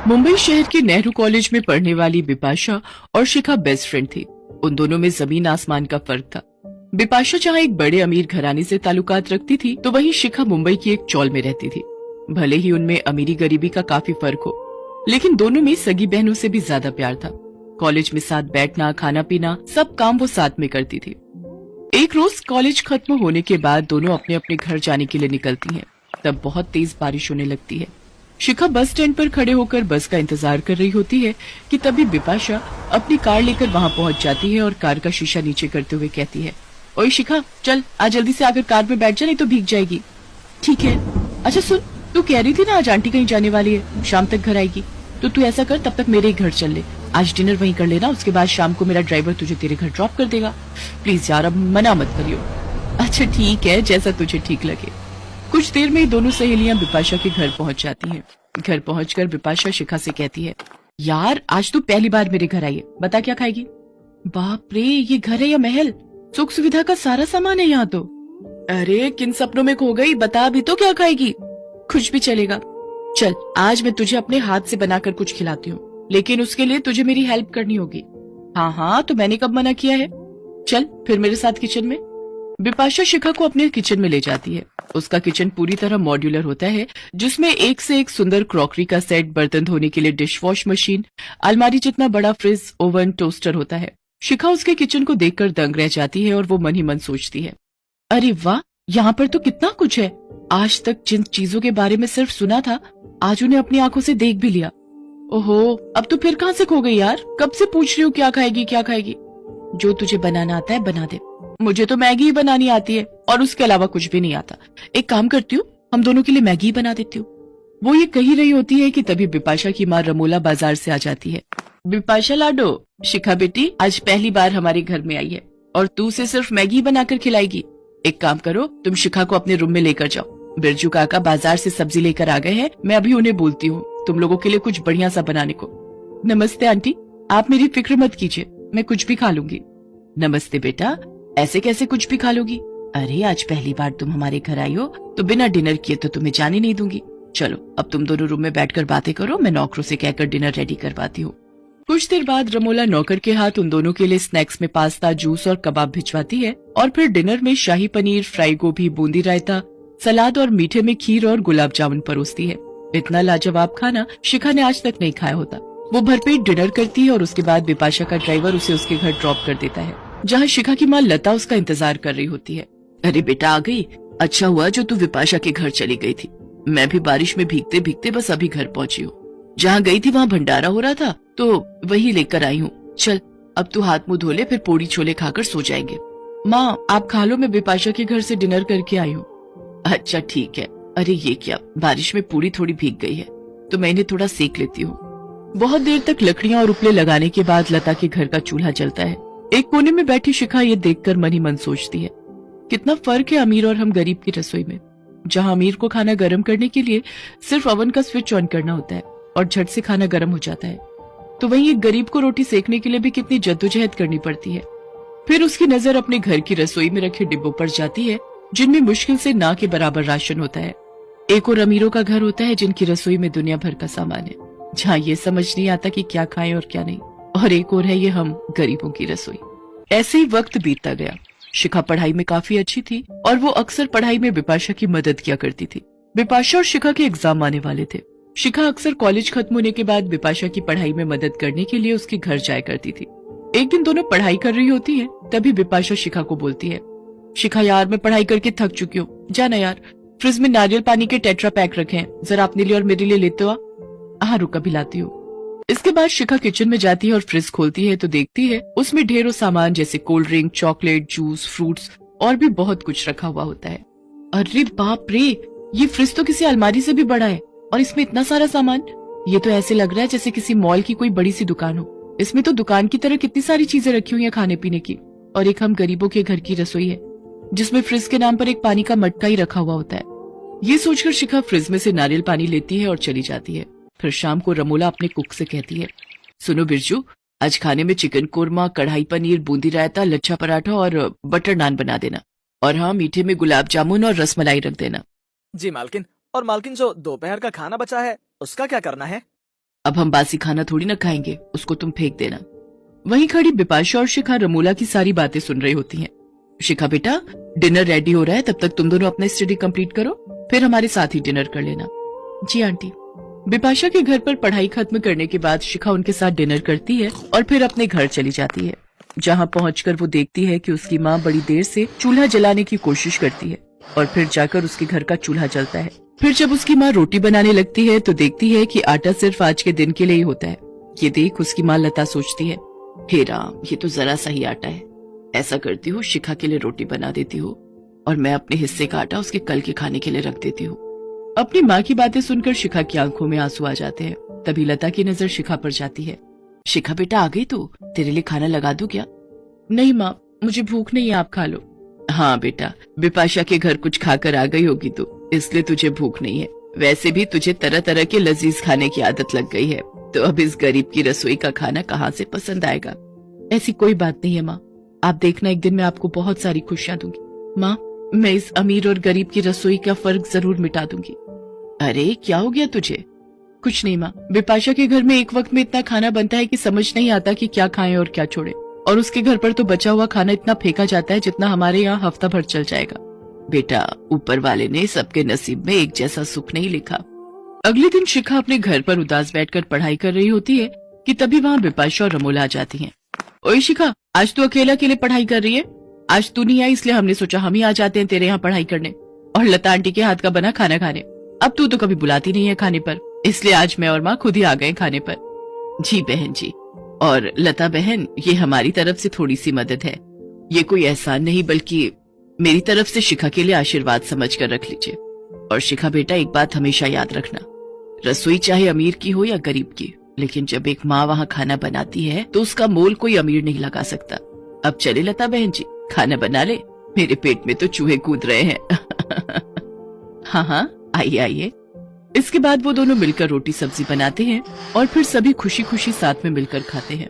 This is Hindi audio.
मुंबई शहर के नेहरू कॉलेज में पढ़ने वाली बिपाशा और शिखा बेस्ट फ्रेंड थी। उन दोनों में जमीन आसमान का फर्क था। बिपाशा जहाँ एक बड़े अमीर घराने से ताल्लुकात रखती थी, तो वहीं शिखा मुंबई की एक चौल में रहती थी। भले ही उनमें अमीरी गरीबी का काफी फर्क हो, लेकिन दोनों में सगी बहनों से भी ज्यादा प्यार था। कॉलेज में साथ बैठना, खाना पीना, सब काम वो साथ में करती थी। एक रोज कॉलेज खत्म होने के बाद दोनों अपने अपने घर जाने के लिए निकलती हैं। तब बहुत तेज बारिश होने लगती है। शिखा बस स्टैंड पर खड़े होकर बस का इंतजार कर रही होती है कि तभी बिपाशा अपनी कार लेकर वहां पहुंच जाती है और कार का शीशा नीचे करते हुए कहती है, ओए शिखा, चल आज जल्दी से आकर कार में बैठ जा, नहीं तो भीग जाएगी। ठीक है। अच्छा सुन, तू कह रही थी ना आज आंटी कहीं जाने वाली है, शाम तक घर आएगी, तो तू ऐसा कर, तब तक मेरे ही घर चल ले। आज डिनर वहीं कर लेना, उसके बाद शाम को मेरा ड्राइवर तुझे तेरे घर ड्रॉप कर देगा। प्लीज यार, अब मना मत करियो। अच्छा ठीक है, जैसा तुझे ठीक लगे। कुछ देर में ही दोनों सहेलियां बिपाशा के घर पहुंच जाती हैं। घर पहुंचकर बिपाशा शिखा से कहती है, यार आज तू पहली बार मेरे घर आई है, बता क्या खाएगी। बाप रे, ये घर है या महल? सुख सुविधा का सारा सामान है यहाँ तो। अरे किन सपनों में खो गई, बता अभी तो क्या खाएगी। कुछ भी चलेगा। चल आज मैं तुझे अपने हाथ से बनाकर कुछ खिलाती हूँ, लेकिन उसके लिए तुझे मेरी हेल्प करनी होगी। हाँ हाँ, तो मैंने कब मना किया है। चल फिर मेरे साथ किचन में। बिपाशा शिखा को अपने किचन में ले जाती है। उसका किचन पूरी तरह मॉड्यूलर होता है, जिसमें एक से एक सुंदर क्रॉकरी का सेट, बर्तन धोने के लिए डिश वॉश मशीन, अलमारी जितना बड़ा फ्रिज, ओवन, टोस्टर होता है। शिखा उसके किचन को देखकर दंग रह जाती है और वो मन ही मन सोचती है, अरे वाह, यहाँ पर तो कितना कुछ है। आज तक जिन चीजों के बारे में सिर्फ सुना था, आज उन्हें अपनी आंखों से देख भी लिया। ओहो, अब तो फिर कहाँ से खो गई यार, कब से पूछ रही हूँ क्या खाएगी क्या खाएगी। जो तुझे बनाना आता है बना दे। मुझे तो मैगी ही बनानी आती है और उसके अलावा कुछ भी नहीं आता। एक काम करती हूँ, हम दोनों के लिए मैगी ही बना देती हूँ। वो ये कही रही होती है कि तभी बिपाशा की माँ रमोला बाजार से आ जाती है। बिपाशा लाडो, शिखा बेटी आज पहली बार हमारे घर में आई है और तू उसे सिर्फ मैगी बनाकर खिलाएगी। एक काम करो, तुम शिखा को अपने रूम में लेकर जाओ। बिरजू काका बाजार से सब्जी लेकर आ गए हैं, मैं अभी उन्हें बोलती हूँ तुम लोगों के लिए कुछ बढ़िया सा बनाने को। नमस्ते आंटी, आप मेरी फिक्र मत कीजिए, मैं कुछ भी खा लूंगी। नमस्ते बेटा, ऐसे कैसे कुछ भी खा लोगी। अरे आज पहली बार तुम हमारे घर आई हो, तो बिना डिनर किए तो तुम्हें जाने नहीं दूंगी। चलो अब तुम दोनों रूम में बैठकर बातें करो, मैं नौकरों से कहकर डिनर रेडी करवाती हूँ। कुछ देर बाद रमोला नौकर के हाथ उन दोनों के लिए स्नैक्स में पास्ता, जूस और कबाब भिजवाती है और फिर डिनर में शाही पनीर, फ्राई गोभी, बूंदी रायता, सलाद और मीठे में खीर और गुलाब जामुन परोसती है। इतना लाजवाब खाना शिखा ने आज तक नहीं खाया होता। वो भरपेट डिनर करती है और उसके बाद बिपाशा का ड्राइवर उसे उसके घर ड्रॉप कर देता है, जहाँ शिखा की माँ लता उसका इंतजार कर रही होती है। अरे बेटा आ गई, अच्छा हुआ जो तू विपाशा के घर चली गई थी। मैं भी बारिश में भीगते भीगते बस अभी घर पहुंची हूँ। जहाँ गई थी वहाँ भंडारा हो रहा था, तो वही लेकर आई हूँ। चल अब तू हाथ मुंह धो ले, फिर पूड़ी छोले खाकर सो जाएंगे। माँ आप खा लो, मैं बिपाशा के घर से डिनर करके आई हूँ। अच्छा ठीक है। अरे ये क्या, बारिश में पूरी थोड़ी भीग गई है, तो मैं इन्हें थोड़ा सेक लेती हूँ। बहुत देर तक लकड़ियाँ और उपले लगाने के बाद लता के घर का चूल्हा जलता है। एक कोने में बैठी शिखा ये देखकर मन ही मन सोचती है, कितना फर्क है अमीर और हम गरीब की रसोई में। जहाँ अमीर को खाना गर्म करने के लिए सिर्फ ओवन का स्विच ऑन करना होता है और झट से खाना गर्म हो जाता है, तो वहीं एक गरीब को रोटी सेकने के लिए भी कितनी जद्दोजहद करनी पड़ती है। फिर उसकी नजर अपने घर की रसोई में रखे डिब्बों पर जाती है, जिनमें मुश्किल से ना के बराबर राशन होता है। एक और अमीरों का घर होता है जिनकी रसोई में दुनिया भर का सामान है, जहाँ ये समझ नहीं आता कि क्या खाएं और क्या नहीं। और एक और है ये हम गरीबों की रसोई। ऐसे ही वक्त बीतता गया। शिखा पढ़ाई में काफी अच्छी थी और वो अक्सर पढ़ाई में बिपाशा की मदद किया करती थी। बिपाशा और शिखा के एग्जाम आने वाले थे। शिखा अक्सर कॉलेज खत्म होने के बाद बिपाशा की पढ़ाई में मदद करने के लिए उसके घर जाया करती थी। एक दिन दोनों पढ़ाई कर रही होती है, तभी बिपाशा शिखा को बोलती है, शिखा यार मैं पढ़ाई करके थक चुकी हूँ, जाना यार फ्रिज में नारियल पानी के टेट्रा पैक रखे हैं, जरा अपने लिए और मेरे लिए लेते हो। हाँ रुक अभी लाती हूँ। इसके बाद शिखा किचन में जाती है और फ्रिज खोलती है तो देखती है उसमें ढेरों सामान जैसे cold drink, chocolate, juice, fruits और भी बहुत कुछ रखा हुआ होता है। अरे बाप रे, ये फ्रिज तो किसी अलमारी से भी बड़ा है और इसमें इतना सारा सामान। ये तो ऐसे लग रहा है जैसे किसी मॉल की कोई बड़ी सी दुकान हो। इसमें तो दुकान की तरह कितनी सारी चीजें रखी हुई है खाने पीने की, और एक हम गरीबों के घर की रसोई है जिसमें फ्रिज के नाम पर एक पानी का मटका ही रखा हुआ होता है। ये सोचकर शिखा फ्रिज में से नारियल पानी लेती है और चली जाती है। फिर शाम को रमोला अपने कुक से कहती है, सुनो बिरजू, आज खाने में चिकन कोरमा, कढ़ाई पनीर, बूंदी रायता, लच्छा पराठा और बटर नान बना देना, और हाँ मीठे में गुलाब जामुन और रसमलाई रख देना। जी मालकिन। और मालकिन जो दोपहर का खाना बचा है उसका क्या करना है? अब हम बासी खाना थोड़ी ना खाएंगे, उसको तुम फेंक देना। वहीं खड़ी बिपाशा और शिखा रमोला की सारी बातें सुन रही होती हैं। शिखा बेटा, डिनर रेडी हो रहा है, तब तक तुम दोनों अपना स्टडी कंप्लीट करो, फिर हमारे साथ ही डिनर कर लेना। जी आंटी। बिपाशा के घर पर पढ़ाई खत्म करने के बाद शिखा उनके साथ डिनर करती है और फिर अपने घर चली जाती है, जहाँ पहुंचकर वो देखती है कि उसकी माँ बड़ी देर से चूल्हा जलाने की कोशिश करती है और फिर जाकर उसके घर का चूल्हा जलता है। फिर जब उसकी माँ रोटी बनाने लगती है तो देखती है कि आटा सिर्फ आज के दिन के लिए ही होता है। ये देख उसकी माँ लता सोचती है, हे राम, ये तो जरा सा ही आटा है। ऐसा करती हूँ, शिखा के लिए रोटी बना देती हूँ और मैं अपने हिस्से का आटा उसके कल के खाने के लिए रख देती हूँ। अपनी माँ की बातें सुनकर शिखा की आंखों में आंसू आ जाते हैं। तभी लता की नजर शिखा पर जाती है। शिखा बेटा, आ गई तू? तेरे लिए खाना लगा दूं क्या? नहीं माँ, मुझे भूख नहीं है, आप खा लो। हाँ बेटा, बिपाशा के घर कुछ खाकर आ गई होगी तू, इसलिए तुझे भूख नहीं है। वैसे भी तुझे तरह तरह के लजीज खाने की आदत लग गई है, तो अब इस गरीब की रसोई का खाना कहाँ से पसंद आएगा। ऐसी कोई बात नहीं है माँ, आप देखना, एक दिन मैं आपको बहुत सारी खुशियाँ दूंगी। माँ, मैं इस अमीर और गरीब की रसोई का फर्क जरूर मिटा दूंगी। अरे क्या हो गया तुझे? कुछ नहीं माँ, बिपाशा के घर में एक वक्त में इतना खाना बनता है कि समझ नहीं आता कि क्या खाएं और क्या छोड़े, और उसके घर पर तो बचा हुआ खाना इतना फेंका जाता है जितना हमारे यहाँ हफ्ता भर चल जाएगा। बेटा, ऊपर वाले ने सबके नसीब में एक जैसा सुख नहीं लिखा। अगले दिन शिखा अपने घर पर उदास बैठकर पढ़ाई कर रही होती है कि तभी वहाँ बिपाशा और रमोला आ जाती हैं। ओए शिखा, आज तू अकेला अकेले पढ़ाई कर रही है? आज तू नहीं आई इसलिए हमने सोचा हम ही आ जाते हैं तेरे यहाँ पढ़ाई करने और लता आंटी के हाथ का बना खाना खाने। अब तू तो कभी बुलाती नहीं है खाने पर, इसलिए आज मैं और माँ खुद ही आ गए खाने पर। जी बहन जी, और लता बहन, ये हमारी तरफ से थोड़ी सी मदद है। ये कोई एहसान नहीं बल्कि मेरी तरफ से शिखा के लिए आशीर्वाद समझ कर रख लीजिए। और शिखा बेटा, एक बात हमेशा याद रखना, रसोई चाहे अमीर की हो या गरीब की, लेकिन जब एक माँ वहाँ खाना बनाती है तो उसका मोल कोई अमीर नहीं लगा सकता। अब चले लता बहन जी, खाना बना ले, मेरे पेट में तो चूहे कूद रहे हैं। हाँ हाँ, आइए आइए। इसके बाद वो दोनों मिलकर रोटी सब्जी बनाते हैं और फिर सभी खुशी खुशी साथ में मिलकर खाते हैं।